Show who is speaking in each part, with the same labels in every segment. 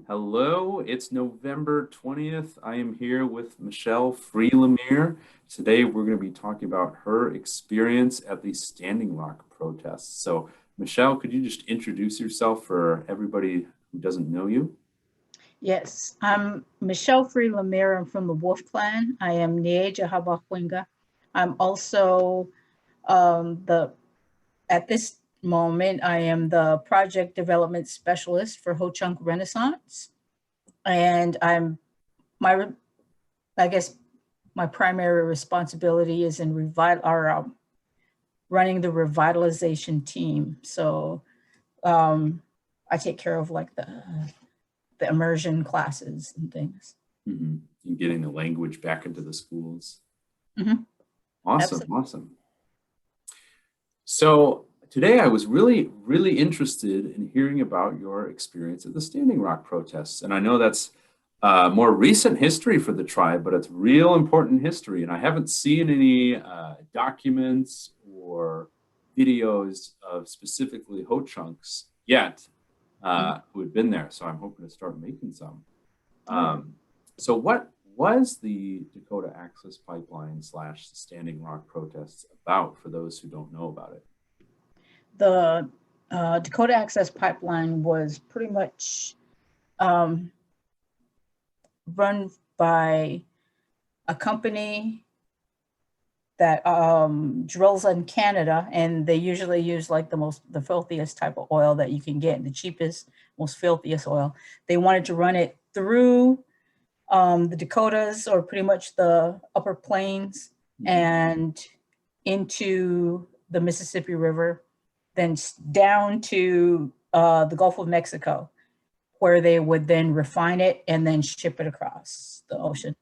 Speaker 1: Hello, it's November 20th. I am here with Michelle LaMere. Today we're going to be talking about her experience at the Standing Rock protests. So, Michelle, could you just introduce yourself for everybody who doesn't know you?
Speaker 2: Yes, I'm Michelle LaMere. I'm from the Wolf Clan. I am Nieja Habahwinga. I'm also the at this moment I am the project development specialist for Ho Chunk Renaissance, and my I guess my primary responsibility is in running the revitalization team. So I take care of like the immersion classes and things.
Speaker 1: And getting the language back into the schools.
Speaker 2: Mm-hmm.
Speaker 1: Awesome,
Speaker 2: Absolutely.
Speaker 1: awesome. So today I was really interested in hearing about your experience at the Standing Rock protests. And I know that's more recent history for the tribe, but it's real important history. And I haven't seen any documents or videos of specifically Ho Chunks yet who had been there. So I'm hoping to start making some. So what was the Dakota Access Pipeline / Standing Rock protests about for those who don't know about it?
Speaker 2: The Dakota Access Pipeline was pretty much run by a company that drills in Canada, and they usually use like the filthiest type of oil that you can get, the cheapest, most filthiest oil. They wanted to run it through the Dakotas, or pretty much the upper plains, and into the Mississippi River, then down to the Gulf of Mexico, where they would then refine it and then ship it across the ocean.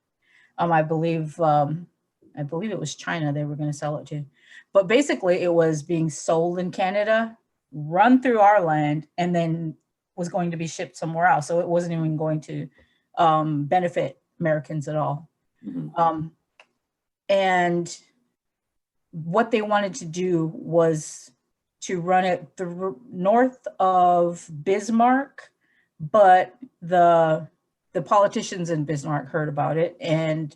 Speaker 2: I believe it was China they were going to sell it to, but basically it was being sold in Canada, run through our land, and then was going to be shipped somewhere else. So it wasn't even going to benefit Americans at all. And what they wanted to do was to run it through north of Bismarck, but the politicians in Bismarck heard about it and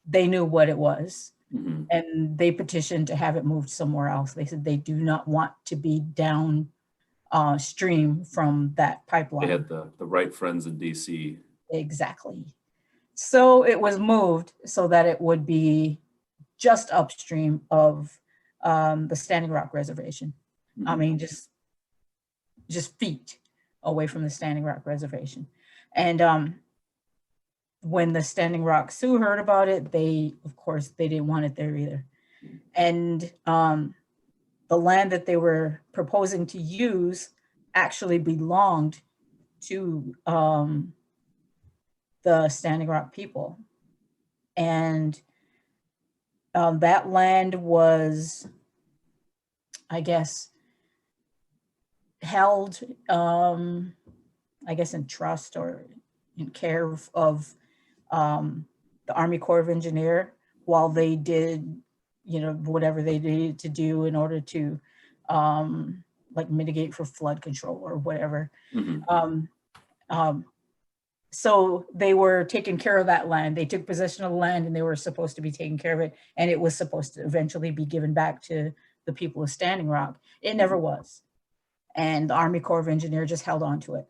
Speaker 2: they knew what it was. And they petitioned to have it moved somewhere else. They said they do not want to be down stream from that pipeline.
Speaker 1: They had the right friends in DC.
Speaker 2: Exactly. So it was moved so that it would be just upstream of the Standing Rock Reservation. I mean, just feet away from the Standing Rock Reservation. And when the Standing Rock Sioux heard about it, of course, they didn't want it there either. And the land that they were proposing to use actually belonged to the Standing Rock people. And that land was, I guess, held, I guess, in trust or in care of the Army Corps of Engineer, while they did, whatever they needed to do in order to like mitigate for flood control or whatever. So they were taking care of that land. They took possession of the land and they were supposed to be taking care of it. And it was supposed to eventually be given back to the people of Standing Rock. It never was. And the Army Corps of Engineer just held on to it.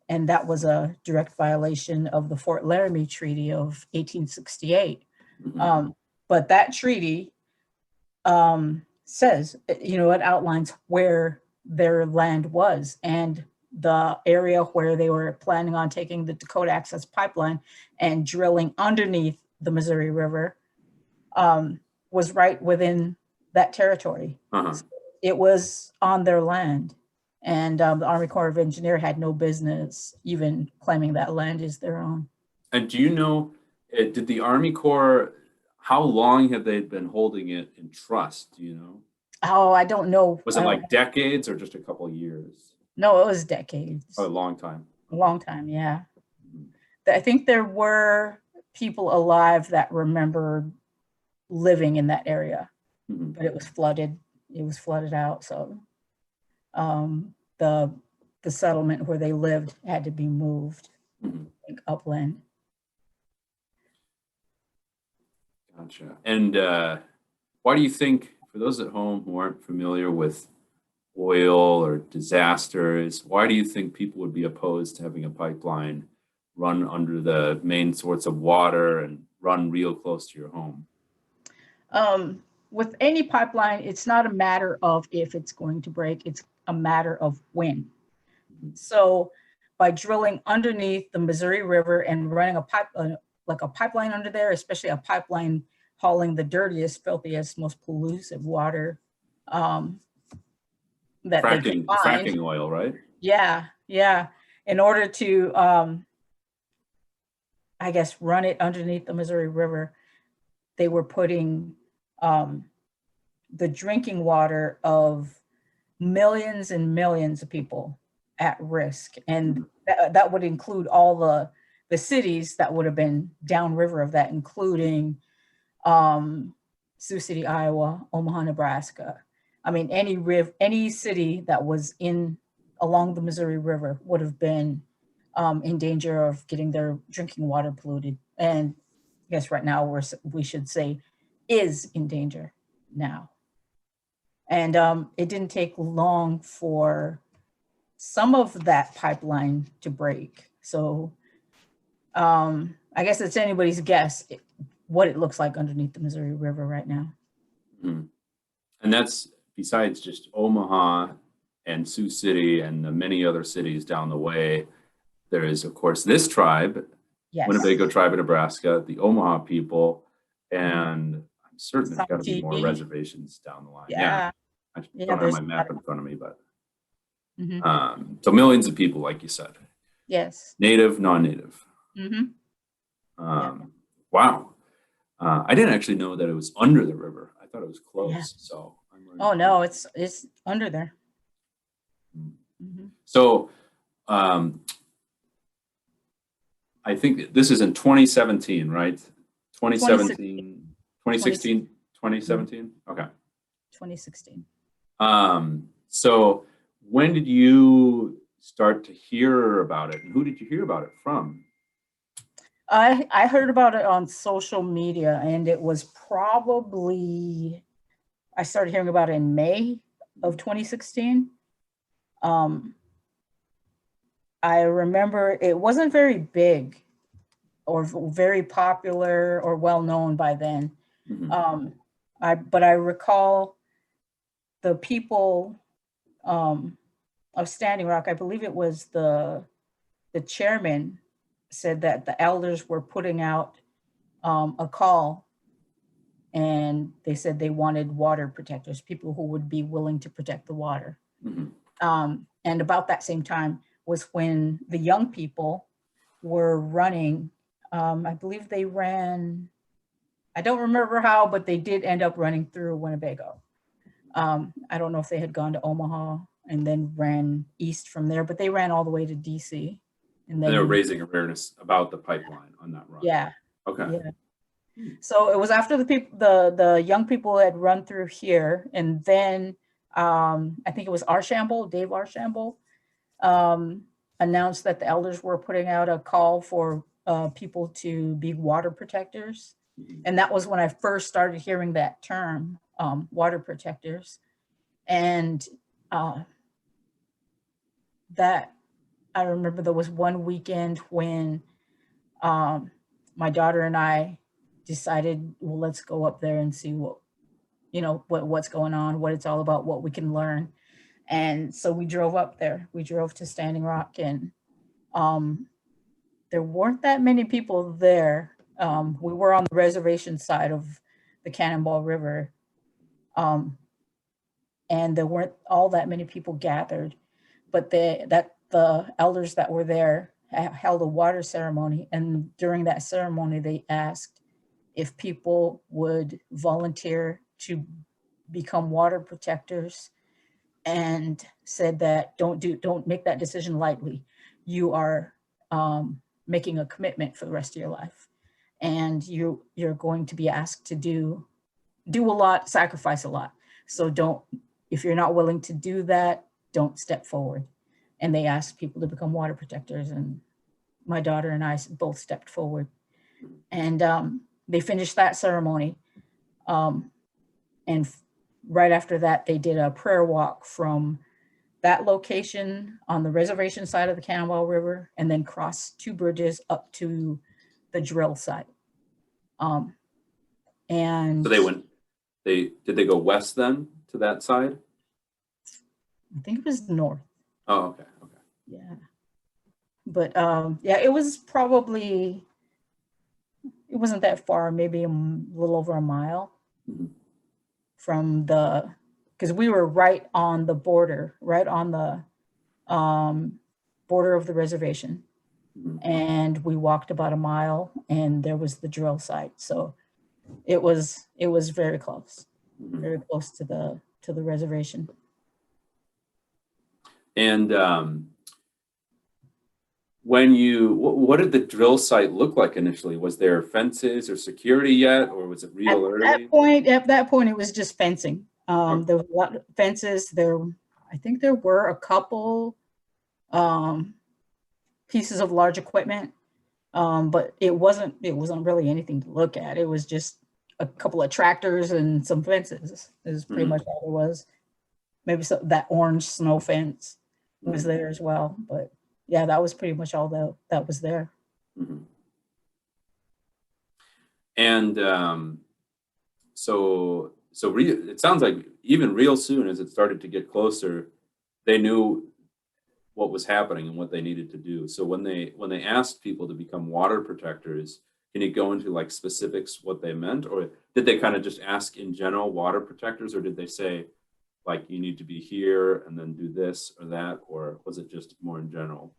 Speaker 2: And that was a direct violation of the Fort Laramie Treaty of 1868. But that treaty says, it outlines where their land was, and the area where they were planning on taking the Dakota Access Pipeline and drilling underneath the Missouri River was right within that territory. So it was on their land. And the Army Corps of Engineer had no business even claiming that land is their own.
Speaker 1: And do you know, did the Army Corps, how long have they been holding it in trust? Do you know?
Speaker 2: Oh, I don't know.
Speaker 1: Was it like decades or just a couple of years?
Speaker 2: No, it was decades.
Speaker 1: Oh, a long time.
Speaker 2: A long time, yeah. I think there were people alive that remembered living in that area, but it was flooded. It was flooded out. So the the settlement where they lived had to be moved, like upland.
Speaker 1: Gotcha. And why do you think, for those at home who aren't familiar with oil or disasters, why do you think people would be opposed to having a pipeline run under the main source of water and run real close to your home?
Speaker 2: With any pipeline, it's not a matter of if it's going to break, it's a matter of when. So by drilling underneath the Missouri River and running a pipe, like a pipeline under there, especially a pipeline hauling the dirtiest, filthiest, most polluted water that they could find.
Speaker 1: Fracking oil, right?
Speaker 2: Yeah, yeah. In order to, I guess, run it underneath the Missouri River, they were putting the drinking water of millions and millions of people at risk. And that would include all the cities that would have been downriver of that, including Sioux City, Iowa, Omaha, Nebraska. I mean, any city that was along the Missouri River would have been in danger of getting their drinking water polluted. And I guess right now we should say is in danger now. And it didn't take long for some of that pipeline to break. So I guess it's anybody's guess what it looks like underneath the Missouri River right now.
Speaker 1: And that's besides just Omaha and Sioux City and the many other cities down the way. There is, of course, this tribe,
Speaker 2: Yes.
Speaker 1: Winnebago tribe of Nebraska, the Omaha people, and I'm certain there's got to be more reservations down the line.
Speaker 2: Yeah.
Speaker 1: I don't have my map in front of me, but
Speaker 2: Mm-hmm.
Speaker 1: so millions of people, like you said.
Speaker 2: Yes.
Speaker 1: Native, non-native.
Speaker 2: Mm-hmm.
Speaker 1: Wow. I didn't actually know that it was under the river. I thought it was close.
Speaker 2: Yeah.
Speaker 1: So
Speaker 2: Oh no, it's under there. Mm-hmm.
Speaker 1: So I think this is in 2017, right? 2017, 2016, 2017. Okay.
Speaker 2: 2016.
Speaker 1: So when did you start to hear about it, and who did you hear about it from?
Speaker 2: I heard about it on social media, and it was probably, I started hearing about it in May of 2016. I remember it wasn't very big or very popular or well known by then. But I recall the people of Standing Rock, I believe it was the chairman, said that the elders were putting out a call, and they said they wanted water protectors, people who would be willing to protect the water. And about that same time was when the young people were running. I believe they ran, I don't remember how, but they did end up running through Winnebago. I don't know if they had gone to Omaha and then ran east from there, but they ran all the way to DC. And then
Speaker 1: they were raising awareness about the pipeline on that run.
Speaker 2: Yeah.
Speaker 1: Okay.
Speaker 2: Yeah. So it was after the young people had run through here, and then I think it was Dave Archambault, announced that the elders were putting out a call for people to be water protectors. And that was when I first started hearing that term, water protectors. And that, I remember there was one weekend when my daughter and I decided, well, let's go up there and see what's going on, what it's all about, what we can learn. And so we drove up there. We drove to Standing Rock, and there weren't that many people there. We were on the reservation side of the Cannonball River, and there weren't all that many people gathered, but the elders that were there held a water ceremony, and during that ceremony, they asked if people would volunteer to become water protectors, and said that don't make that decision lightly. You are making a commitment for the rest of your life, and you're going to be asked to do a lot, sacrifice a lot. So if you're not willing to do that, don't step forward. and they asked people to become water protectors. And my daughter and I both stepped forward, and they finished that ceremony. And right after that, they did a prayer walk from that location on the reservation side of the Cannonball River, and then crossed 2 bridges up to the drill site. And
Speaker 1: So did they go west then to that side?
Speaker 2: I think it was north.
Speaker 1: Oh, okay. Okay.
Speaker 2: Yeah. But yeah, it was probably, it wasn't that far, maybe a little over a mile from because we were right on the border, right on the border of the reservation. And we walked about a mile, and there was the drill site. So it was very close, very close to the reservation.
Speaker 1: And what did the drill site look like initially? Was there fences or security yet, or was it real early?
Speaker 2: At that point, it was just fencing. There was a lot of fences. I think there were a couple pieces of large equipment, but it wasn't really anything to look at. It was just a couple of tractors and some fences. Is pretty much all it was. Maybe that orange snow fence was there as well, but yeah, that was pretty much all that was there.
Speaker 1: And so it sounds like even real soon as it started to get closer, they knew what was happening and what they needed to do. So when they asked people to become water protectors, can you go into like specifics what they meant, or did they kind of just ask in general water protectors, or did they say like you need to be here and then do this or that, or was it just more in general?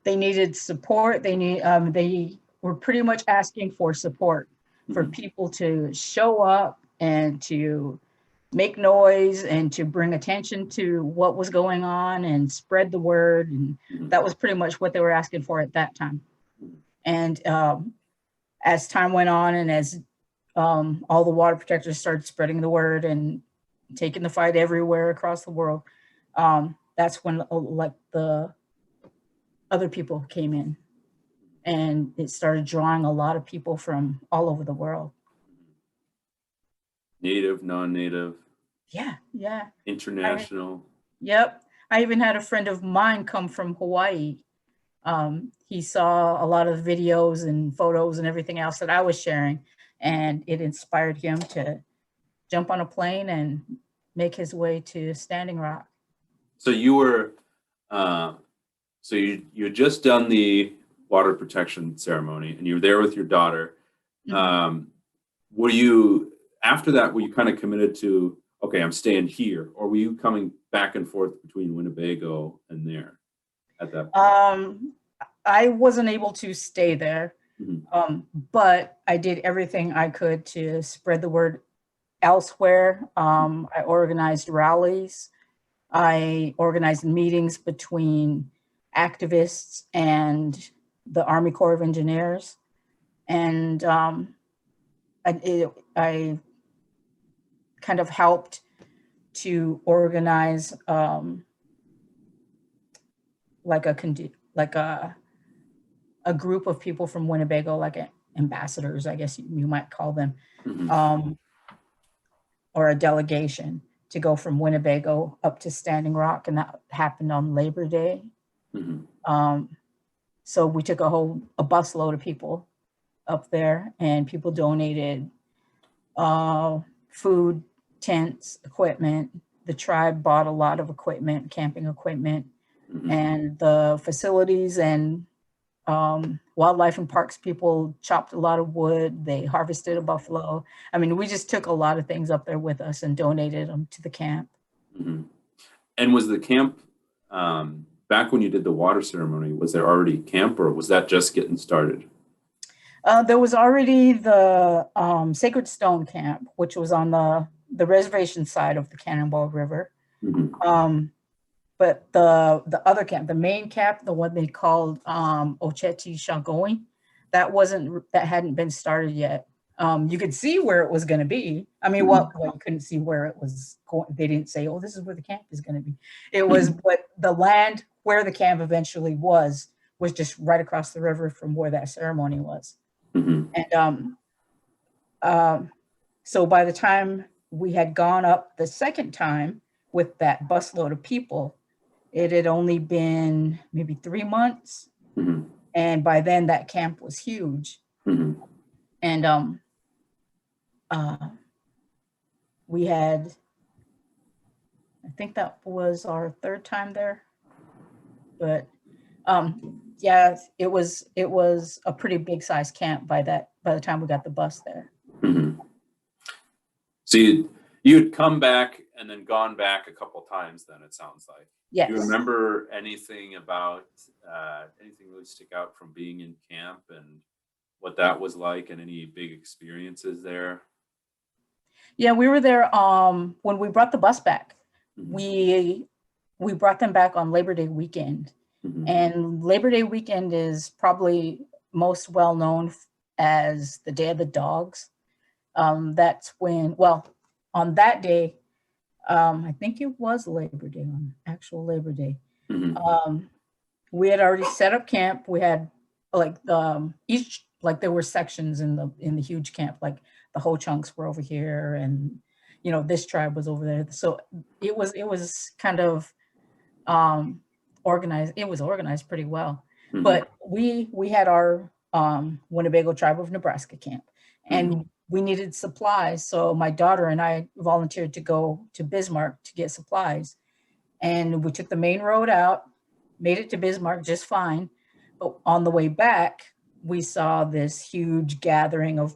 Speaker 2: They needed support. They were pretty much asking for support for people to show up and to make noise and to bring attention to what was going on and spread the word. And that was pretty much what they were asking for at that time. And as time went on, and as all the water protectors started spreading the word and taking the fight everywhere across the world, that's when like the other people came in, and it started drawing a lot of people from all over the world.
Speaker 1: Native, non-native.
Speaker 2: Yeah.
Speaker 1: International.
Speaker 2: Yep. I even had a friend of mine come from Hawaii. He saw a lot of videos and photos and everything else that I was sharing, and it inspired him to jump on a plane and make his way to Standing Rock.
Speaker 1: So you were, you had just done the water protection ceremony, and you were there with your daughter. Were you, after that, were you kind of committed to, okay, I'm staying here, or were you coming back and forth between Winnebago and there at that point?
Speaker 2: I wasn't able to stay there, but I did everything I could to spread the word elsewhere. I organized rallies. I organized meetings between activists and the Army Corps of Engineers. And I kind of helped to organize like a group of people from Winnebago, like ambassadors, I guess you might call them, or a delegation to go from Winnebago up to Standing Rock, and that happened on Labor Day. So we took a busload of people up there, and people donated food, tents, equipment. The tribe bought a lot of equipment, camping equipment, and the facilities and wildlife and parks people chopped a lot of wood. They harvested a buffalo. I mean, we just took a lot of things up there with us and donated them to the camp.
Speaker 1: And was the camp, back when you did the water ceremony, was there already camp, or was that just getting started?
Speaker 2: There was already the Sacred Stone Camp, which was on the reservation side of the Cannonball River. But the other camp, the main camp, the one they called Ocheti Shagoin, that hadn't been started yet. You could see where it was going to be. I mean, well, you couldn't see where it was going. They didn't say, "Oh, this is where the camp is going to be." It was, but the land where the camp eventually was just right across the river from where that ceremony was.
Speaker 1: Mm-hmm.
Speaker 2: And so by the time we had gone up the second time with that busload of people, it had only been maybe 3 months.
Speaker 1: Mm-hmm.
Speaker 2: And by then that camp was huge.
Speaker 1: Mm-hmm.
Speaker 2: And we had, I think that was our third time there. But yeah, it was a pretty big size camp by the time we got the bus there.
Speaker 1: Mm-hmm. So you'd come back and then gone back a couple times then, it sounds like.
Speaker 2: Yes.
Speaker 1: Do you remember anything about anything really stick out from being in camp and what that was like, and any big experiences there?
Speaker 2: Yeah, we were there when we brought the bus back.
Speaker 1: Mm-hmm.
Speaker 2: We brought them back on Labor Day weekend.
Speaker 1: Mm-hmm.
Speaker 2: And Labor Day weekend is probably most well known as the Day of the Dogs. That's when, well, on that day, I think it was Labor Day, on actual Labor Day.
Speaker 1: Mm-hmm.
Speaker 2: We had already set up camp. We had like each, like there were sections in the huge camp, like the Ho Chunks were over here, and this tribe was over there. So it was kind of organized. It was organized pretty well.
Speaker 1: Mm-hmm.
Speaker 2: But we had our Winnebago Tribe of Nebraska camp, and
Speaker 1: Mm-hmm.
Speaker 2: we needed supplies. So my daughter and I volunteered to go to Bismarck to get supplies. And we took the main road out, made it to Bismarck just fine. But on the way back, we saw this huge gathering of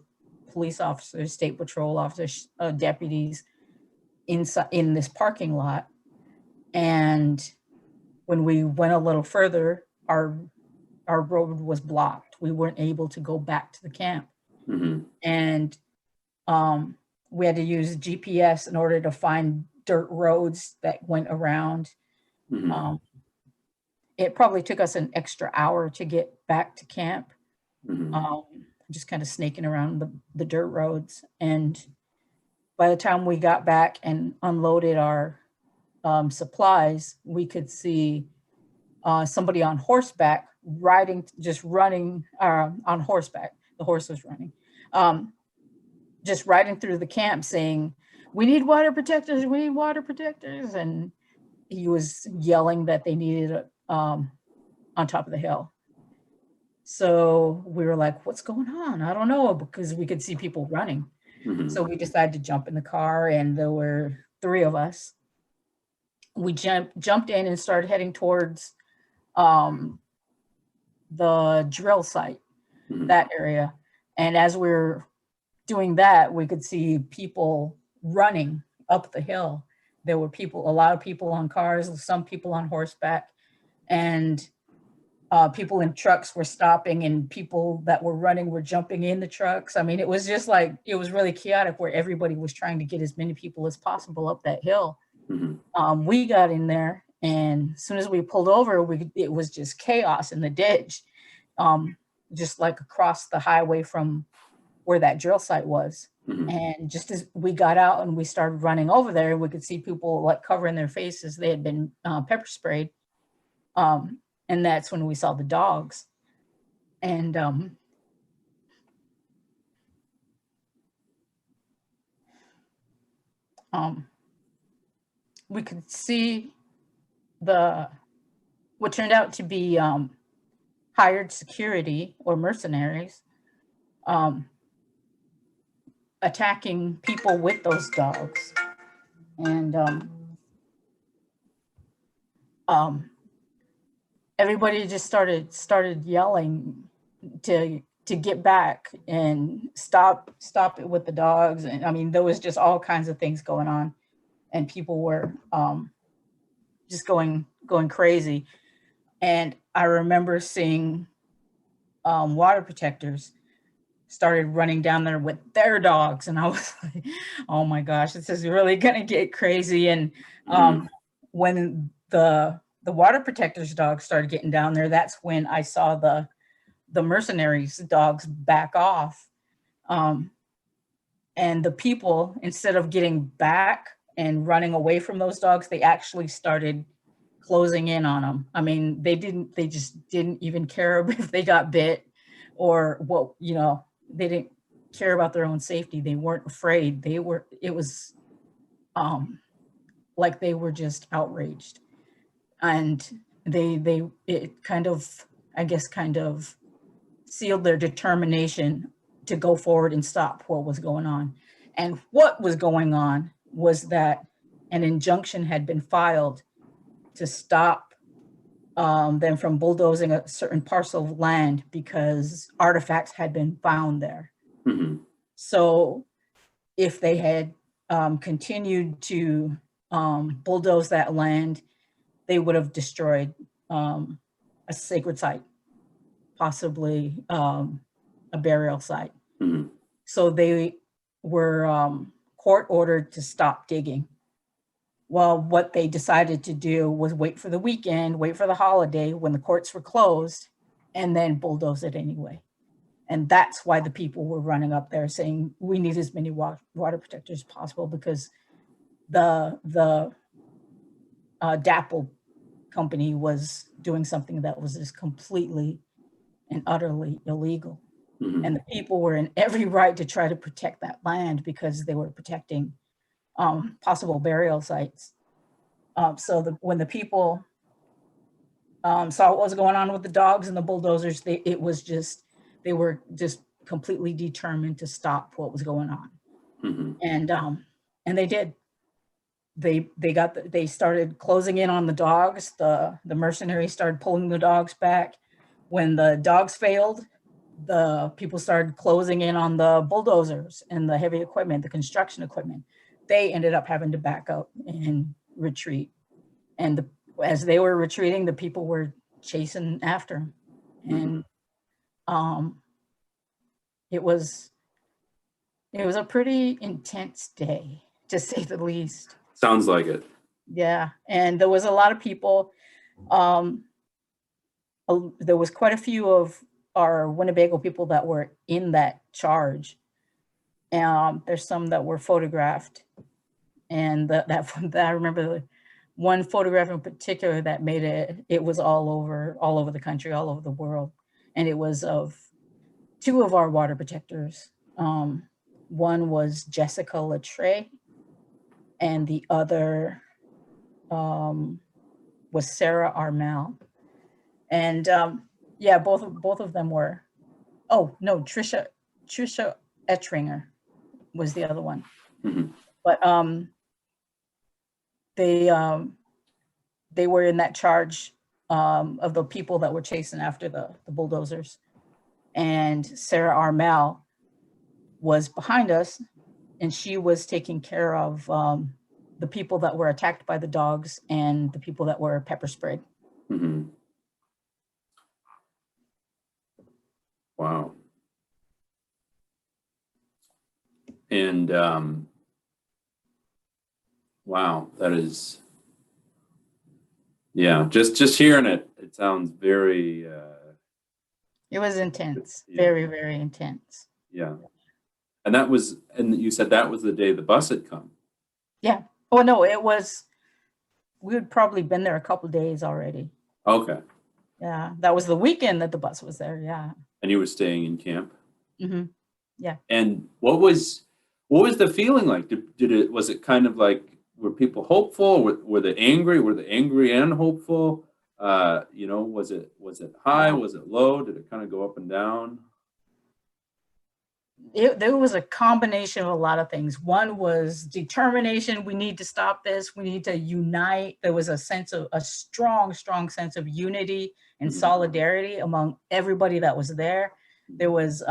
Speaker 2: police officers, state patrol officers, deputies in this parking lot. And when we went a little further, our road was blocked. We weren't able to go back to the camp.
Speaker 1: Mm-hmm.
Speaker 2: And we had to use GPS in order to find dirt roads that went around.
Speaker 1: Mm-hmm.
Speaker 2: It probably took us an extra hour to get back to camp,
Speaker 1: Mm-hmm.
Speaker 2: just kind of snaking around the dirt roads. And by the time we got back and unloaded our supplies, we could see somebody on horseback running on horseback. The horse was running, just riding through the camp saying, "We need water protectors, we need water protectors." And he was yelling that they needed it on top of the hill. So we were like, what's going on? I don't know, because we could see people running.
Speaker 1: Mm-hmm.
Speaker 2: So we decided to jump in the car, and there were 3 of us. We jumped in and started heading towards the drill site,
Speaker 1: Mm-hmm.
Speaker 2: that area. And as we were doing that, we could see people running up the hill. There were a lot of people on cars, some people on horseback, and people in trucks were stopping, and people that were running were jumping in the trucks. I mean, it was just like, it was really chaotic, where everybody was trying to get as many people as possible up that hill.
Speaker 1: Mm-hmm.
Speaker 2: We got in there, and as soon as we pulled over, it was just chaos in the ditch, just like across the highway from where that drill site was.
Speaker 1: Mm-hmm.
Speaker 2: And just as we got out and we started running over there, we could see people like covering their faces. They had been pepper sprayed. And that's when we saw the dogs. And we could see what turned out to be hired security or mercenaries attacking people with those dogs. And everybody just started yelling to get back and stop it with the dogs. And I mean, there was just all kinds of things going on, and people were just going crazy. And I remember seeing water protectors started running down there with their dogs, and I was like, oh my gosh, this is really gonna get crazy. And when the water protectors dogs started getting down there, that's when I saw the mercenaries dogs back off. And the people, instead of getting back and running away from those dogs, they actually started closing in on them. I mean, they just didn't even care if they got bit or what, they didn't care about their own safety. They weren't afraid. It was like they were just outraged. And it kind of, I guess, kind of sealed their determination to go forward and stop what was going on. And what was going on was that an injunction had been filed to stop them from bulldozing a certain parcel of land because artifacts had been found there.
Speaker 1: Mm-hmm.
Speaker 2: So if they had continued to bulldoze that land, they would have destroyed a sacred site, possibly a burial site.
Speaker 1: Mm-hmm.
Speaker 2: So they were court ordered to stop digging. Well, what they decided to do was wait for the weekend, wait for the holiday when the courts were closed, and then bulldoze it anyway. And that's why the people were running up there saying, we need as many water protectors as possible, because the DAPL company was doing something that was just completely and utterly illegal.
Speaker 1: Mm-hmm.
Speaker 2: And the people were in every right to try to protect that land because they were protecting possible burial sites. So when the people saw what was going on with the dogs and the bulldozers, they were just completely determined to stop what was going on.
Speaker 1: Mm-hmm.
Speaker 2: And they did. They started closing in on the dogs. The mercenaries started pulling the dogs back. When the dogs failed, the people started closing in on the bulldozers and the heavy equipment, the construction equipment. They ended up having to back up and retreat. And as they were retreating, the people were chasing after them. And it was a pretty intense day, to say the least.
Speaker 1: Sounds like it.
Speaker 2: Yeah, and there was a lot of people. There was quite a few of our Winnebago people that were in that charge. There's some that were photographed, and that I remember one photograph in particular that made it was all over the country, all over the world, and it was of two of our water protectors. One was Jessica LaTrey, and the other was Sarah Armel. And yeah, both of them were. Oh no, Trisha Ettringer was the other one.
Speaker 1: Mm-hmm.
Speaker 2: But they were in that charge of the people that were chasing after the bulldozers. And Sarah Armel was behind us, and she was taking care of the people that were attacked by the dogs and the people that were pepper sprayed.
Speaker 1: Mm-hmm. Wow. And wow, that is, yeah, just hearing it sounds very
Speaker 2: It was intense,
Speaker 1: yeah.
Speaker 2: very, very intense.
Speaker 1: Yeah. And you said that was the day the bus had come.
Speaker 2: Yeah. Oh no, we had probably been there a couple of days already.
Speaker 1: Okay.
Speaker 2: Yeah, that was the weekend that the bus was there. Yeah.
Speaker 1: And you were staying in camp.
Speaker 2: Mm-hmm. Yeah.
Speaker 1: And what was the feeling like? Was it kind of like, were people hopeful? Were they angry? Were they angry and hopeful? Was it high? Was it low? Did it kind of go up and down?
Speaker 2: There was a combination of a lot of things. One was determination. We need to stop this. We need to unite. There was a strong sense of unity and solidarity among everybody that was there. There was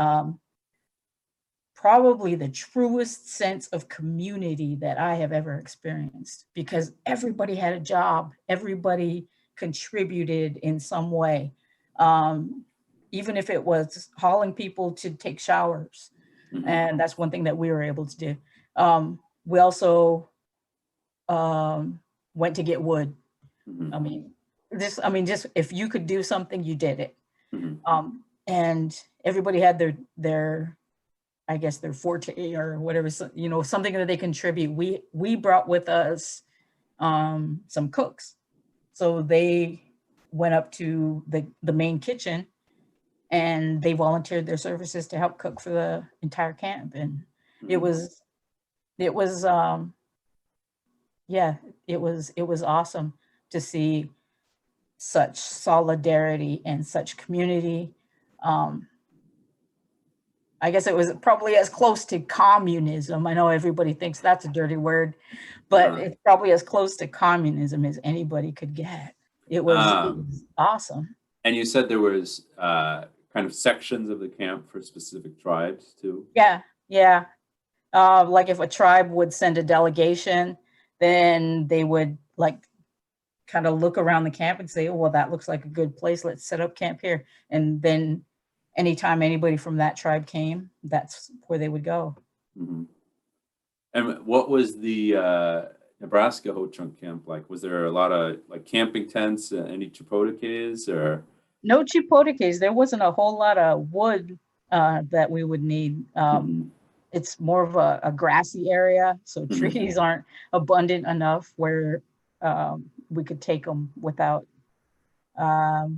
Speaker 2: probably the truest sense of community that I have ever experienced, because everybody had a job. Everybody contributed in some way, even if it was hauling people to take showers.
Speaker 1: Mm-hmm.
Speaker 2: And that's one thing that we were able to do. We also went to get wood.
Speaker 1: Mm-hmm.
Speaker 2: Just if you could do something, you did it.
Speaker 1: Mm-hmm.
Speaker 2: And everybody had their I guess their forte or whatever, something that they contribute. We brought with us some cooks. So they went up to the main kitchen and they volunteered their services to help cook for the entire camp. And it was, it was, yeah, it was awesome to see such solidarity and such community. I guess it was probably as close to communism. I know everybody thinks that's a dirty word, but it's probably as close to communism as anybody could get. It was awesome.
Speaker 1: And you said there was kind of sections of the camp for specific tribes too?
Speaker 2: Yeah, yeah. Like if a tribe would send a delegation, then they would like kind of look around the camp and say, oh, well, that looks like a good place. Let's set up camp here. And then anytime anybody from that tribe came, that's where they would go.
Speaker 1: Mm-hmm. And what was the Nebraska Ho-Chunk camp like? Was there a lot of like camping tents, any chipotekes or?
Speaker 2: No chipotekes. There wasn't a whole lot of wood that we would need. It's more of a grassy area, so trees aren't abundant enough where we could take them without, I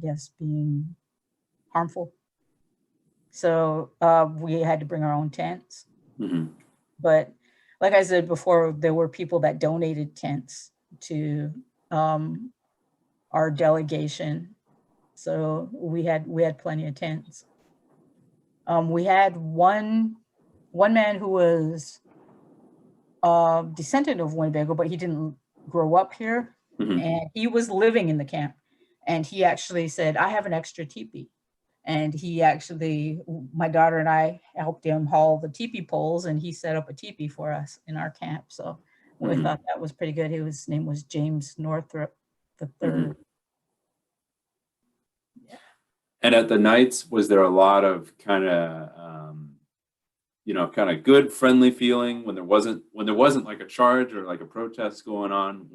Speaker 2: guess, being harmful. So we had to bring our own tents. But like I said before, there were people that donated tents to our delegation. So we had plenty of tents. We had one man who was descendant of Winnebago, but he didn't grow up here, and he was living in the camp. And he actually said, "I have an extra teepee." And he actually, my daughter and I helped him haul the teepee poles, and he set up a teepee for us in our camp. So we thought that was pretty good. His name was James Northrop III.
Speaker 1: And at the nights, was there a lot of kind of, kind of good, friendly feeling when there wasn't like a charge or like a protest going on?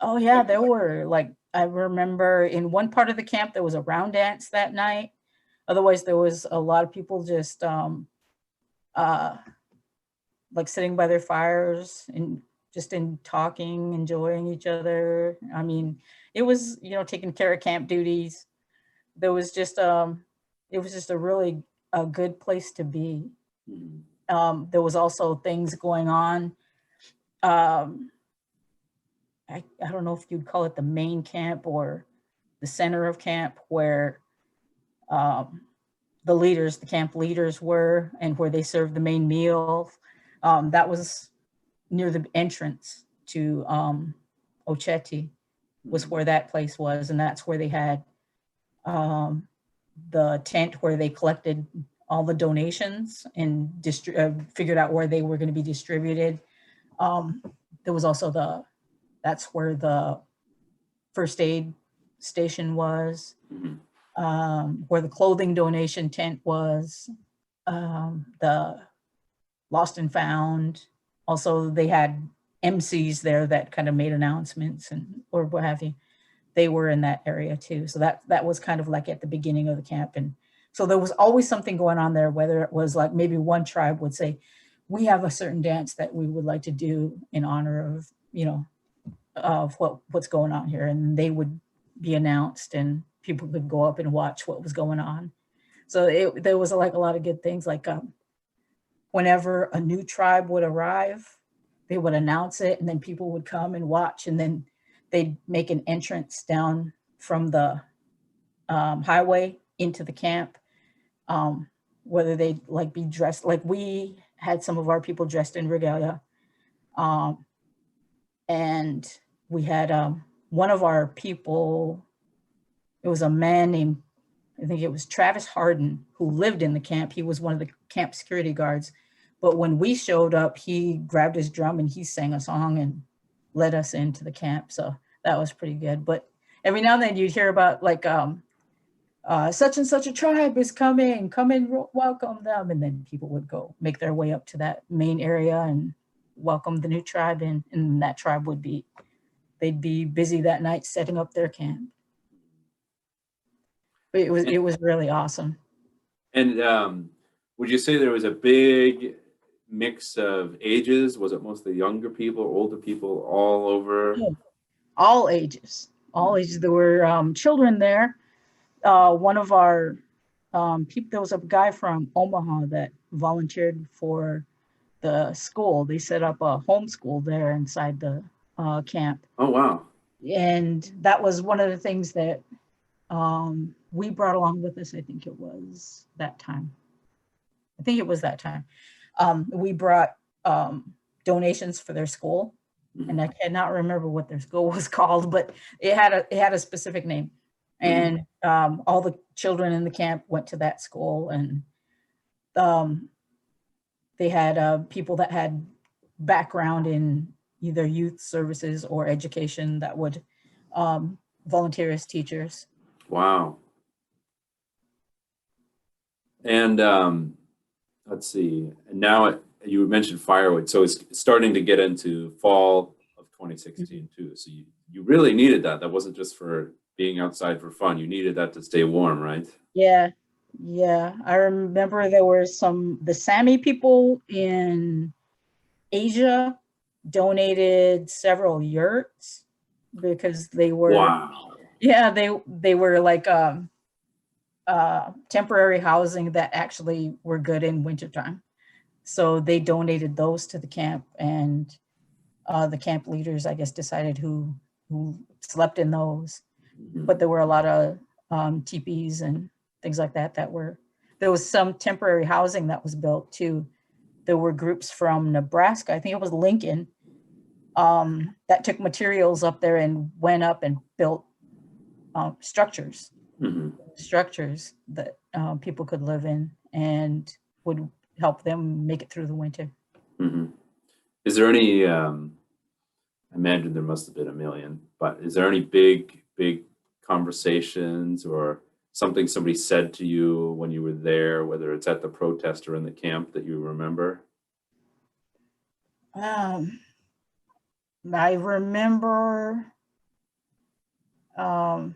Speaker 2: Oh yeah, there were, like, I remember in one part of the camp there was a round dance that night. Otherwise, there was a lot of people just like sitting by their fires and just talking, enjoying each other. I mean, it was, taking care of camp duties. There was just it was just a really a good place to be. There was also things going on. I don't know if you'd call it the main camp or the center of camp, where the camp leaders were, and where they served the main meal. That was near the entrance to Ocheti, was where that place was. And that's where they had the tent where they collected all the donations and figured out where they were going to be distributed. There was also that's where the first aid station was, where the clothing donation tent was, the lost and found. Also, they had MCs there that kind of made announcements or what have you. They were in that area too. So that was kind of like at the beginning of the camp. And so there was always something going on there, whether it was like maybe one tribe would say, we have a certain dance that we would like to do in honor of, of what's going on here. And they would be announced and people could go up and watch what was going on. So there was like a lot of good things, like whenever a new tribe would arrive, they would announce it and then people would come and watch, and then they'd make an entrance down from the highway into the camp, whether they'd like be dressed, like we had some of our people dressed in regalia. And we had one of our people, it was a man named, I think it was Travis Harden, who lived in the camp. He was one of the camp security guards. But when we showed up, he grabbed his drum and he sang a song and led us into the camp. So that was pretty good. But every now and then you'd hear about like such and such a tribe is coming, come and welcome them. And then people would go make their way up to that main area and welcome the new tribe in, and that tribe they'd be busy that night setting up their camp. But it was really awesome.
Speaker 1: And would you say there was a big mix of ages? Was it mostly younger people, older people, all over?
Speaker 2: All ages, there were children there. One of our people, there was a guy from Omaha that volunteered for the school. They set up a homeschool there inside the camp.
Speaker 1: Oh, wow.
Speaker 2: And that was one of the things that we brought along with us. I think it was that time. We brought donations for their school, and I cannot remember what their school was called, but it had a specific name. And all the children in the camp went to that school, and they had people that had background in either youth services or education that would volunteer as teachers.
Speaker 1: Wow. And let's see. Now you mentioned firewood, so it's starting to get into fall of 2016 too. So you really needed that. That wasn't just for being outside for fun. You needed that to stay warm, right?
Speaker 2: Yeah, yeah. I remember there were the Sami people in Asia donated several yurts because they were,
Speaker 1: wow.
Speaker 2: Yeah, they were like temporary housing that actually were good in wintertime. So they donated those to the camp, and the camp leaders, I guess, decided who slept in those. But there were a lot of teepees and things like that there was some temporary housing that was built too. There were groups from Nebraska, I think it was Lincoln, that took materials up there and went up and built structures that people could live in and would help them make it through the winter.
Speaker 1: Is there any, I imagine there must have been a million, but is there any big conversations or something somebody said to you when you were there, whether it's at the protest or in the camp, that you remember?
Speaker 2: I remember, I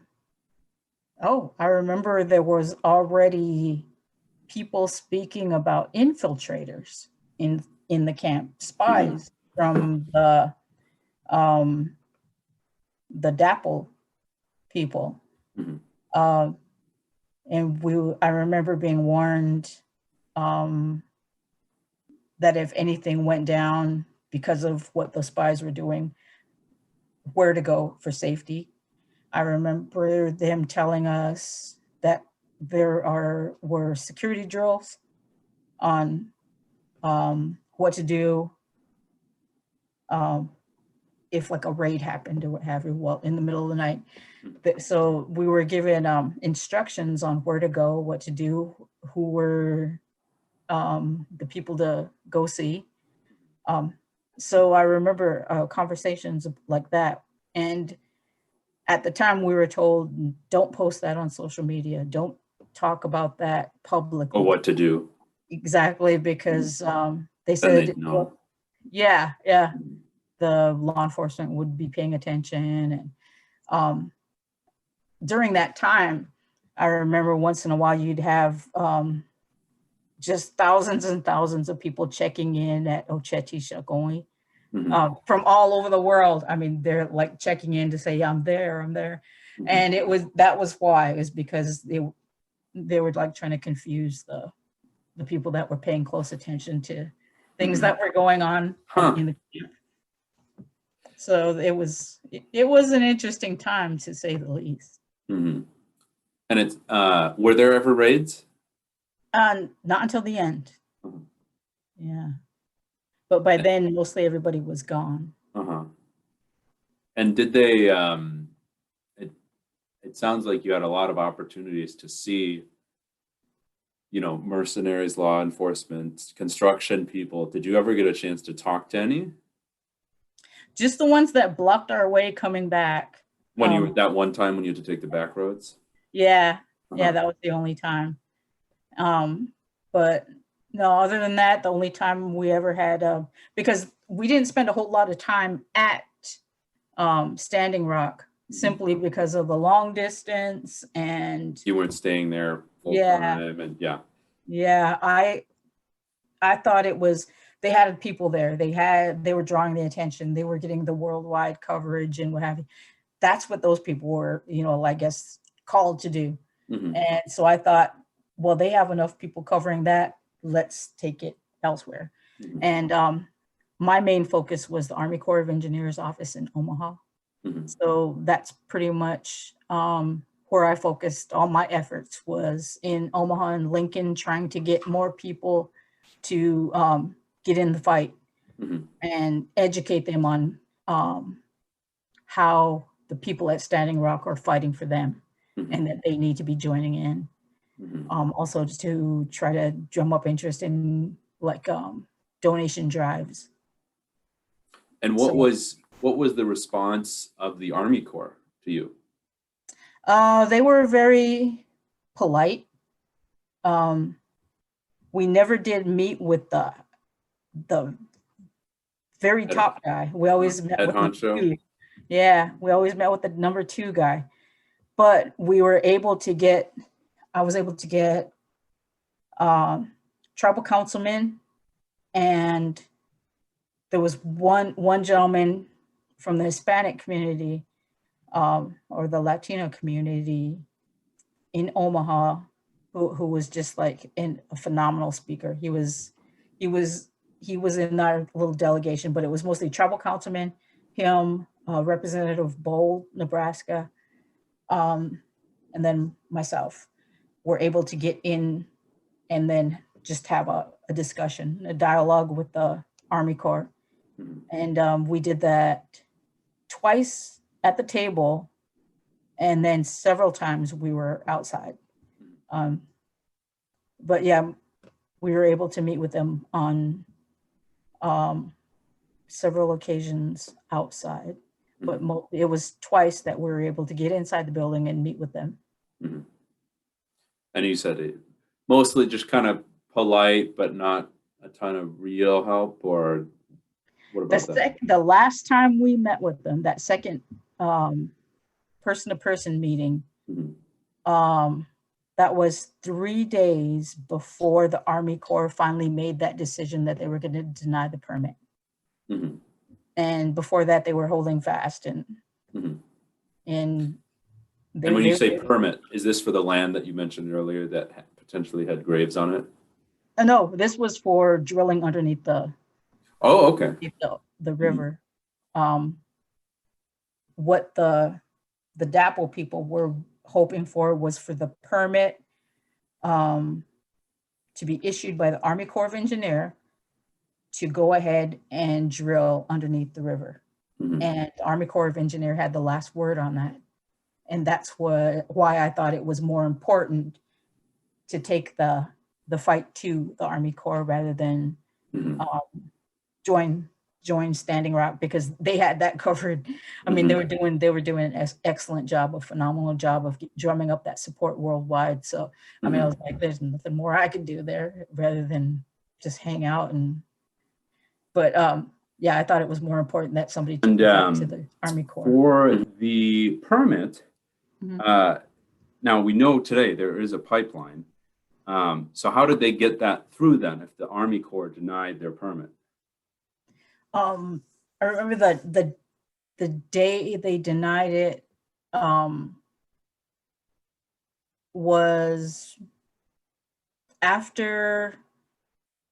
Speaker 2: remember there was already people speaking about infiltrators in the camp, spies from the DAPL people. And I remember being warned that if anything went down because of what the spies were doing, where to go for safety. I remember them telling us that there were security drills on what to do if like a raid happened or what have you, well, in the middle of the night. So we were given instructions on where to go, what to do, who were the people to go see. So I remember conversations like that. And at the time we were told, don't post that on social media. Don't talk about that publicly.
Speaker 1: Or what to do.
Speaker 2: Exactly, because they said, yeah, the law enforcement would be paying attention. And during that time, I remember once in a while you'd have just thousands and thousands of people checking in at Ocheti Shakoni from all over the world. I mean, they're like checking in to say, I'm there. And that was why. It was because they were like trying to confuse the people that were paying close attention to things that were going on in the camp. So it was an interesting time, to say the least.
Speaker 1: And it's were there ever raids?
Speaker 2: Not until the end. Yeah, but by then mostly everybody was gone.
Speaker 1: And did they? It sounds like you had a lot of opportunities to see, mercenaries, law enforcement, construction people. Did you ever get a chance to talk to any?
Speaker 2: Just the ones that blocked our way coming back.
Speaker 1: When you were that one time when you had to take the back roads?
Speaker 2: Yeah, that was the only time. But no, other than that, the only time we ever had, because we didn't spend a whole lot of time at Standing Rock, simply because of the long distance, and
Speaker 1: you weren't staying there full time, and
Speaker 2: I thought it was, they had people there. They were drawing the attention. They were getting the worldwide coverage and what have you. that's what those people were, I guess, called to do.
Speaker 1: Mm-hmm.
Speaker 2: And so I thought, well, they have enough people covering that. Let's take it elsewhere.
Speaker 1: Mm-hmm.
Speaker 2: And my main focus was the Army Corps of Engineers office in Omaha.
Speaker 1: Mm-hmm.
Speaker 2: So that's pretty much where I focused all my efforts, was in Omaha and Lincoln, trying to get more people to get in the fight
Speaker 1: Mm-hmm.
Speaker 2: and educate them on how the people at Standing Rock are fighting for them,
Speaker 1: Mm-hmm.
Speaker 2: and that they need to be joining in.
Speaker 1: Mm-hmm.
Speaker 2: Also just to try to drum up interest in like donation drives.
Speaker 1: And what was the response of the Army Corps to you?
Speaker 2: They were very polite. We never did meet with the very top guy. We always met with number two. Yeah, we always met with the number 2 guy. But we were able to get, I was able to get tribal councilmen, and there was one gentleman from the Hispanic community or the Latino community in Omaha who was just like a phenomenal speaker. He was in our little delegation, but it was mostly tribal councilmen, him, Representative Bowl, Nebraska, and then myself were able to get in and then just have a discussion, a dialogue with the Army Corps. And we did that twice at the table, and then several times we were outside. But yeah, we were able to meet with them on several occasions outside, but it was twice that we were able to get inside the building and meet with them.
Speaker 1: Mm-hmm. And you said it mostly just kind of polite, but not a ton of real help, or what about that?
Speaker 2: The last time we met with them, that second person-to-person meeting,
Speaker 1: Mm-hmm.
Speaker 2: That was 3 days before the Army Corps finally made that decision that they were going to deny the permit.
Speaker 1: Mm-hmm.
Speaker 2: And before that, they were holding fast. And
Speaker 1: Mm-hmm.
Speaker 2: and
Speaker 1: when you say permit, is this for the land that you mentioned earlier that potentially had graves on it?
Speaker 2: No, this was for drilling underneath the
Speaker 1: okay,
Speaker 2: the river. What the DAPL people were hoping for was for the permit to be issued by the Army Corps of Engineer to go ahead and drill underneath the river.
Speaker 1: Mm-hmm.
Speaker 2: And the Army Corps of Engineer had the last word on that. And that's why I thought it was more important to take the fight to the Army Corps rather than
Speaker 1: Mm-hmm.
Speaker 2: join Standing Rock, because they had that covered. I mean,
Speaker 1: Mm-hmm.
Speaker 2: they were doing an excellent job, a phenomenal job of drumming up that support worldwide. So, I mean, I was like, there's nothing more I could do there rather than just hang out. But yeah, I thought it was more important that somebody took the fight to the Army Corps.
Speaker 1: For the permit,
Speaker 2: Mm-hmm.
Speaker 1: now we know today there is a pipeline. So how did they get that through then if the Army Corps denied their permit?
Speaker 2: I remember the day they denied it was after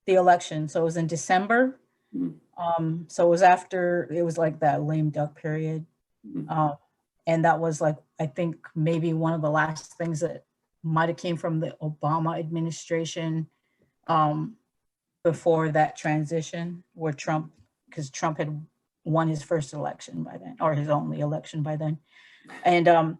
Speaker 2: the election. So it was in December.
Speaker 1: Mm-hmm.
Speaker 2: So it was after, it was like that lame duck period.
Speaker 1: Mm-hmm.
Speaker 2: And that was like, I think maybe one of the last things that might have came from the Obama administration before that transition, where because Trump had won his first election by then, or his only election by then. And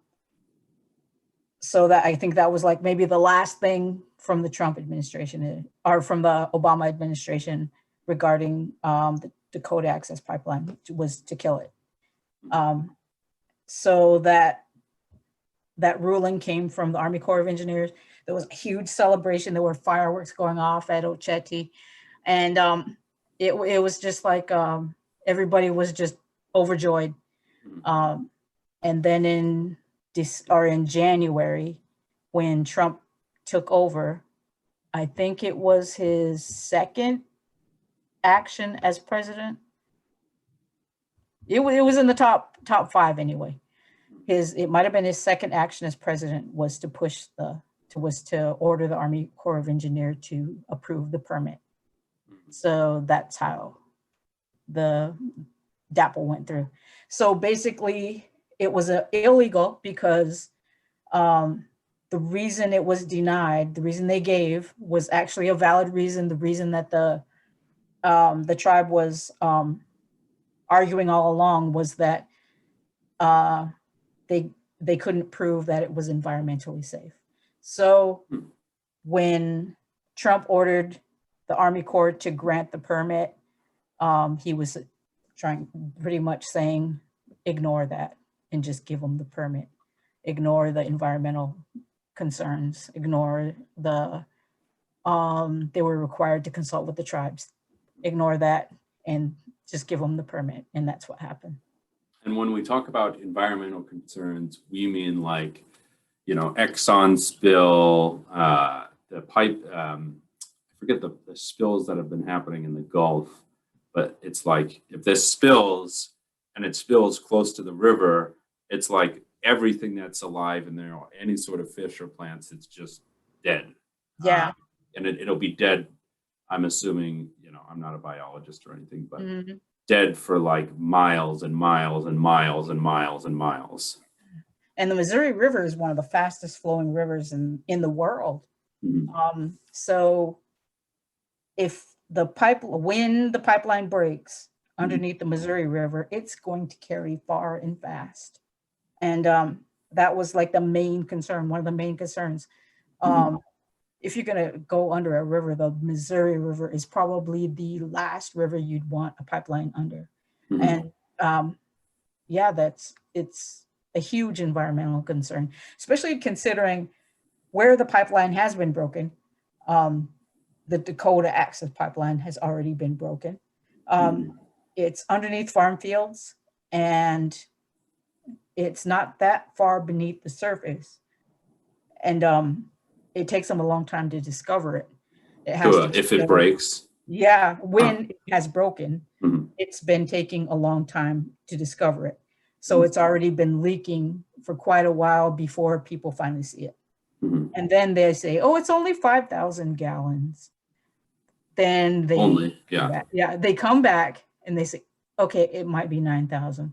Speaker 2: so that, I think that was like maybe the last thing from the Trump administration or from the Obama administration regarding the Dakota Access Pipeline was to kill it. So that ruling came from the Army Corps of Engineers. There was a huge celebration. There were fireworks going off at Ocheti. And it was just like everybody was just overjoyed. And then in January, when Trump took over, I think it was his second action as president. It was in the top 5 anyway. it might have been his second action as president was to order the Army Corps of Engineers to approve the permit. So that's how the DAPL went through. So basically it was illegal because the reason it was denied, the reason they gave was actually a valid reason. The reason that the tribe was arguing all along was that they couldn't prove that it was environmentally safe. So when Trump ordered the Army Corps to grant the permit, he was pretty much saying, ignore that and just give them the permit. Ignore the environmental concerns, ignore the, they were required to consult with the tribes. Ignore that and just give them the permit. And that's what happened.
Speaker 1: And when we talk about environmental concerns, we mean like, you know, Exxon spill, the pipe, I forget the spills that have been happening in the Gulf, but it's like if this spills and it spills close to the river, it's like everything that's alive in there, any sort of fish or plants, it's just dead.
Speaker 2: Yeah.
Speaker 1: And it'll be dead, I'm assuming, you know, I'm not a biologist or anything, but dead for like miles and miles and miles and miles and miles.
Speaker 2: And the Missouri River is one of the fastest flowing rivers in the world. So if when the pipeline breaks underneath the Missouri River, it's going to carry far and fast. And that was like the main concern, one of the main concerns. If you're going to go under a river, the Missouri River is probably the last river you'd want a pipeline under. And yeah, it's a huge environmental concern, especially considering where the pipeline has been broken. The Dakota Access Pipeline has already been broken. It's underneath farm fields and it's not that far beneath the surface. And it takes them a long time to discover it. It has to,
Speaker 1: if it breaks.
Speaker 2: Yeah, when it has broken, it's been taking a long time to discover it. So it's already been leaking for quite a while before people finally see it. And then they say, oh, it's only 5,000 gallons. Then they they come back and they say, okay, it might be 9,000.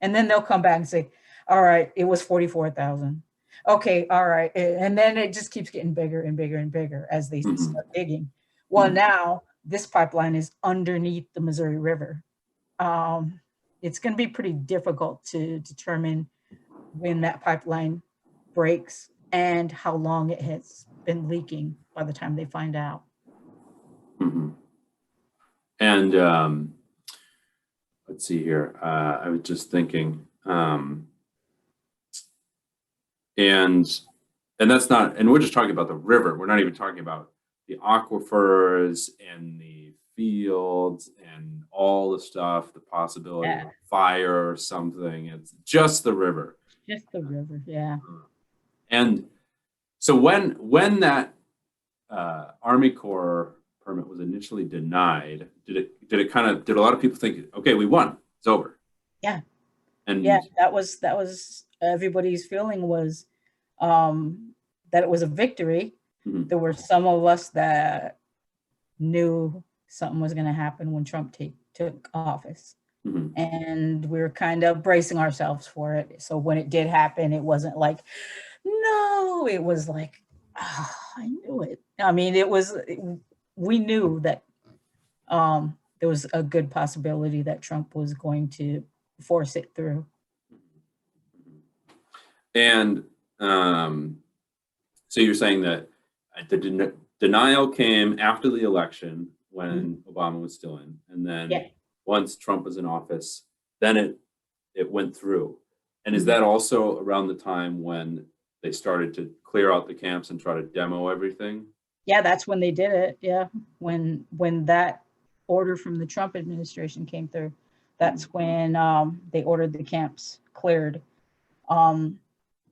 Speaker 2: And then they'll come back and say, all right, it was 44,000. Okay, all right. And then it just keeps getting bigger and bigger and bigger as they start digging. Well, now this pipeline is underneath the Missouri River. It's going to be pretty difficult to determine when that pipeline breaks and how long it has been leaking by the time they find out.
Speaker 1: And let's see here. I was just thinking, and that's not, and we're just talking about the river. We're not even talking about the aquifers and the fields and all the stuff, the possibility of a fire or something. It's just the river.
Speaker 2: Just the river, yeah.
Speaker 1: And so when that Army Corps permit was initially denied, did a lot of people think, okay, we won, it's over?
Speaker 2: Yeah.
Speaker 1: And
Speaker 2: yeah, that was everybody's feeling was that it was a victory. There were some of us that knew something was going to happen when Trump took office. And we were kind of bracing ourselves for it. So when it did happen, it wasn't like, no, it was like, oh, I knew it. I mean, we knew that there was a good possibility that Trump was going to force it through.
Speaker 1: And so you're saying that the denial came after the election when Obama was still in, and then once Trump was in office, then it went through. And is that also around the time when they started to clear out the camps and try to demo everything?
Speaker 2: Yeah, that's when they did it. Yeah, when that order from the Trump administration came through, that's when they ordered the camps cleared.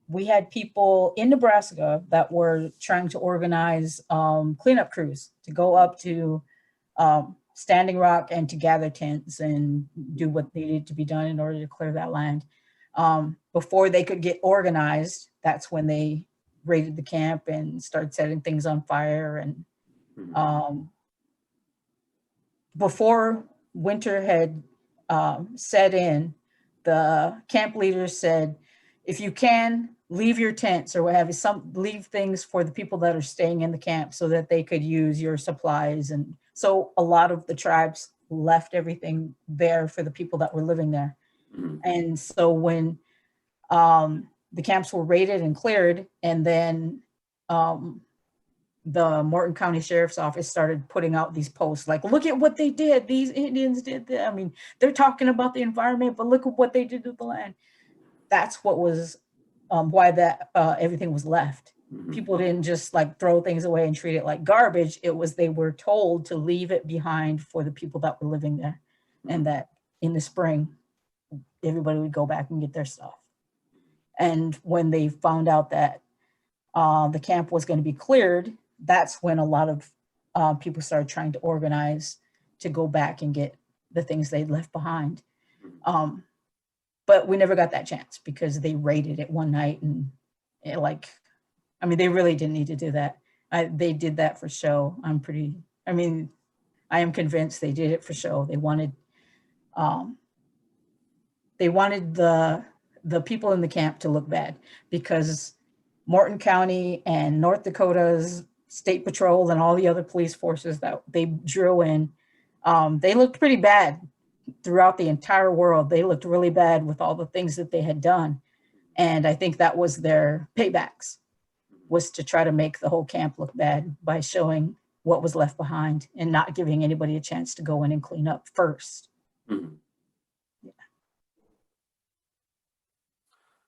Speaker 2: We had people in Nebraska that were trying to organize cleanup crews to go up to Standing Rock and to gather tents and do what needed to be done in order to clear that land. Before they could get organized, that's when they raided the camp and started setting things on fire. And before winter had set in, the camp leaders said, if you can, leave your tents or what have you, leave things for the people that are staying in the camp so that they could use your supplies. And so a lot of the tribes left everything there for the people that were living there. And so when the camps were raided and cleared, and then the Morton County Sheriff's Office started putting out these posts like, look at what they did. These Indians did that. I mean, they're talking about the environment, but look at what they did to the land. That's what was why that everything was left. People didn't just like throw things away and treat it like garbage. It was they were told to leave it behind for the people that were living there, and that in the spring, everybody would go back and get their stuff. And when they found out that the camp was going to be cleared, that's when a lot of people started trying to organize to go back and get the things they'd left behind. But we never got that chance because they raided it one night, and they really didn't need to do that. They did that for show. I am convinced they did it for show. They wanted the people in the camp to look bad, because Morton County and North Dakota's State Patrol and all the other police forces that they drew in, they looked pretty bad throughout the entire world. They looked really bad with all the things that they had done. And I think that was their paybacks, was to try to make the whole camp look bad by showing what was left behind and not giving anybody a chance to go in and clean up first.
Speaker 1: Mm-hmm. Yeah.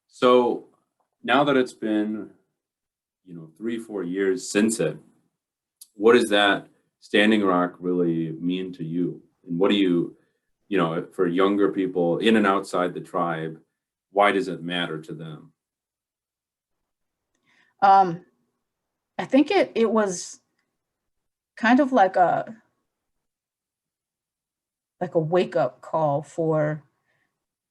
Speaker 1: So now that it's been, 3-4 years since it, what does that Standing Rock really mean to you? And what do you, for younger people in and outside the tribe, why does it matter to them?
Speaker 2: I think it was kind of like a wake-up call for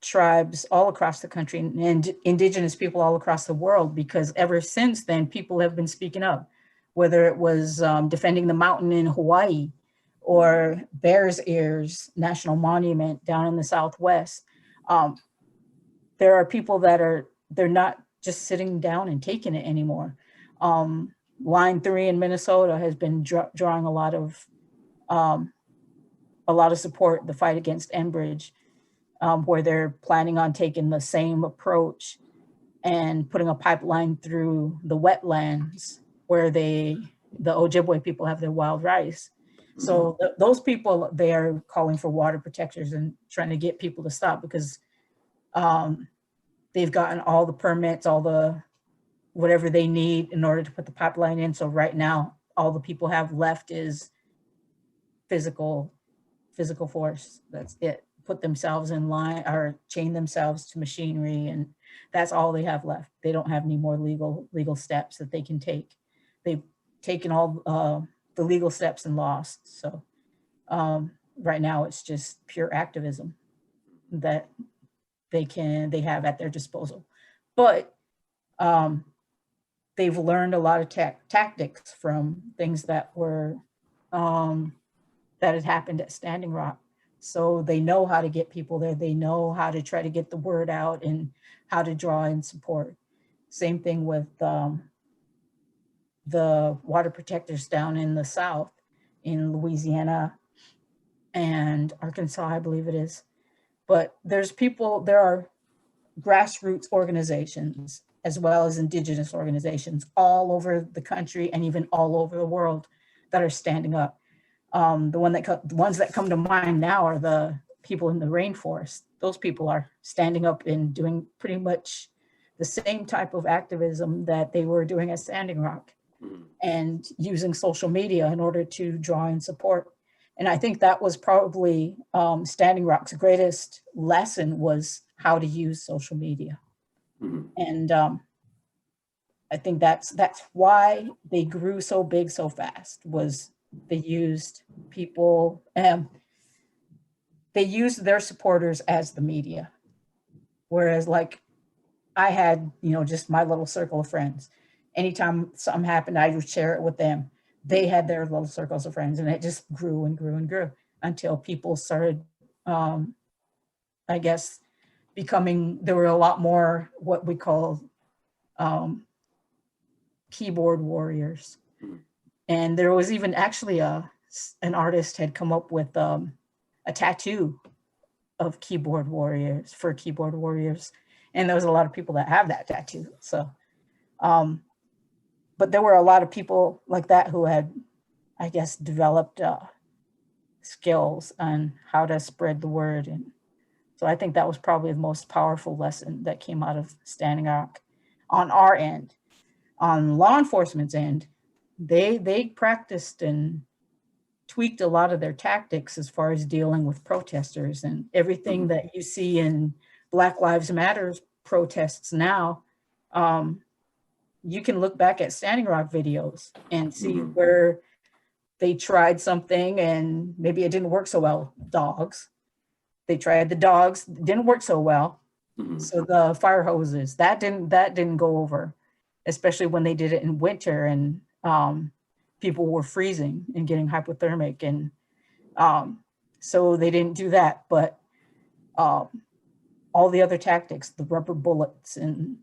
Speaker 2: tribes all across the country and indigenous people all across the world, because ever since then, people have been speaking up, whether it was defending the mountain in Hawaii or Bears Ears National Monument down in the Southwest. There are people they're not just sitting down and taking it anymore. Line 3 in Minnesota has been drawing a lot of support, the fight against Enbridge, where they're planning on taking the same approach and putting a pipeline through the wetlands where the Ojibwe people have their wild rice. So those people, they are calling for water protectors and trying to get people to stop, because they've gotten all the permits, all the whatever they need in order to put the pipeline in. So right now, all the people have left is physical force. That's it. Put themselves in line or chain themselves to machinery, and that's all they have left. They don't have any more legal steps that they can take. They've taken all the legal steps and lost. So right now it's just pure activism that they have at their disposal. But they've learned a lot of tactics from things that were that had happened at Standing Rock. So they know how to get people there. They know how to try to get the word out and how to draw in support. Same thing with the water protectors down in the South, in Louisiana and Arkansas, I believe it is. But there are grassroots organizations as well as indigenous organizations all over the country and even all over the world that are standing up. The ones that come to mind now are the people in the rainforest. Those people are standing up and doing pretty much the same type of activism that they were doing at Standing Rock, and using social media in order to draw in support. And I think that was probably Standing Rock's greatest lesson, was how to use social media. And I think that's why they grew so big so fast, was they used people, they used their supporters as the media. Whereas like I had, just my little circle of friends. Anytime something happened, I would share it with them. They had their little circles of friends, and it just grew and grew and grew until people started, I guess, there were a lot more what we call um, keyboard warriors.
Speaker 1: Mhm.
Speaker 2: And there was even actually an artist had come up with a tattoo of keyboard warriors for keyboard warriors. And there was a lot of people that have that tattoo. So, but there were a lot of people like that who had, I guess, developed skills on how to spread the word. And so I think that was probably the most powerful lesson that came out of Standing Rock on our end. On law enforcement's end, they practiced and tweaked a lot of their tactics as far as dealing with protesters, and everything that you see in Black Lives Matter protests now. You can look back at Standing Rock videos and see where they tried something and maybe it didn't work so well. Dogs. They tried the dogs, didn't work so well. So the fire hoses, that didn't go over, especially when they did it in winter and people were freezing and getting hypothermic, and so they didn't do that. But all the other tactics, the rubber bullets and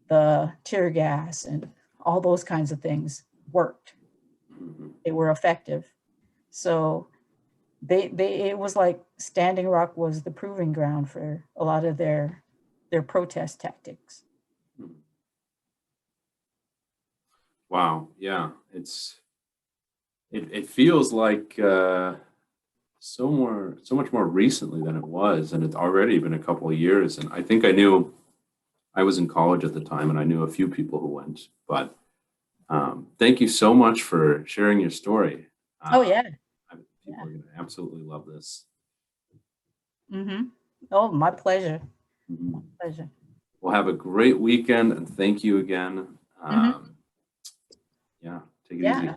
Speaker 2: the tear gas and all those kinds of things worked. They were effective. So it was like Standing Rock was the proving ground for a lot of their protest tactics.
Speaker 1: Wow. Yeah. It feels like so much more recently than it was, and it's already been a couple of years. And I think I was in college at the time, and I knew a few people who went. But thank you so much for sharing your story.
Speaker 2: Oh yeah.
Speaker 1: People are going to absolutely love this.
Speaker 2: Mm-hmm. Oh, my pleasure.
Speaker 1: Mhm.
Speaker 2: My pleasure.
Speaker 1: Well, have a great weekend, and thank you again.
Speaker 2: Mhm.
Speaker 1: Yeah, take it
Speaker 2: Yeah.
Speaker 1: easy.